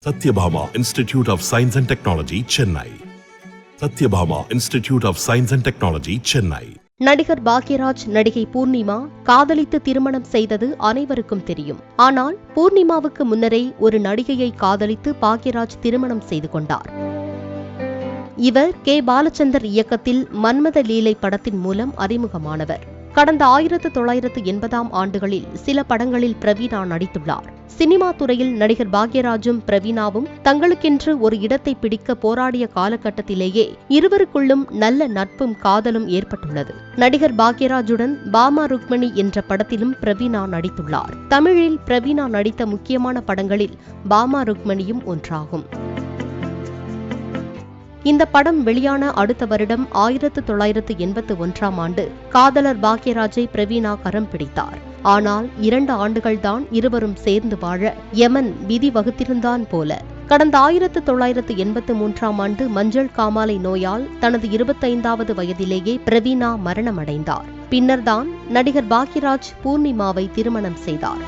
Satyabhama Institute of Science and Technology, Chennai. Satyabhama Institute of Science and Technology, Chennai. நடிகர் பாக்யராஜ் நடிகை பூர்ணிமா காதலித்து திருமணம் செய்தது அனைவருக்கும் தெரியும். ஆனால் பூர்ணிமாவுக்கு முன்னரே ஒரு நடிகையை காதலித்து பாக்யராஜ் திருமணம் செய்து கொண்டார். இவர் கே. பாலச்சந்தர் இயக்கத்தில் மன்மத லீலை படத்தின் மூலம் அறிமுகமானவர். கடந்த 1980ஆம் ஆண்டுகளில் சில படங்களில் பிரவீணா நடித்துள்ளார். சினிமா துறையில் நடிகர் பாக்யராஜும் பிரவீணாவும் தங்களுக்கென்று ஒரு இடத்தை பிடிக்க போராடிய காலகட்டத்திலேயே இருவருக்குள்ளும் நல்ல நட்பும் காதலும் ஏற்பட்டுள்ளது. நடிகர் பாக்யராஜுடன் பாமா ருக்மணி என்ற படத்திலும் பிரவீணா நடித்துள்ளார். தமிழில் பிரவீணா நடித்த முக்கியமான படங்களில் பாமா ருக்மணியும் ஒன்றாகும். இந்த படம் வெளியான அடுத்த வருடம் 1981ஆம் ஆண்டு காதலர் பாக்யராஜை பிரவீணா கரம் பிடித்தார். ஆனால் 2 ஆண்டுகள்தான் இருவரும் சேர்ந்து வாழ யமன் விதி வகுத்திருந்தான் போல. கடந்த 1983ஆம் ஆண்டு மஞ்சள் காமாலை நோயால் தனது 25வது வயதிலேயே பிரவீணா மரணமடைந்தார். பின்னர்தான் நடிகர் பாக்யராஜ் பூர்ணிமாவை திருமணம் செய்தார்.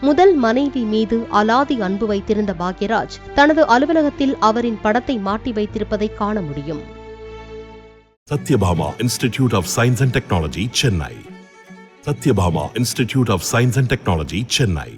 முதல் மனைவி மீது அலாதி அன்பு வைத்திருந்த பாக்யராஜ் தனது அலுவலகத்தில் அவரின் படத்தை மாட்டி வைத்திருப்பதை காண முடியும். Satyabhama Institute of Science and Technology, Chennai. Satyabhama Institute of Science and Technology, Chennai.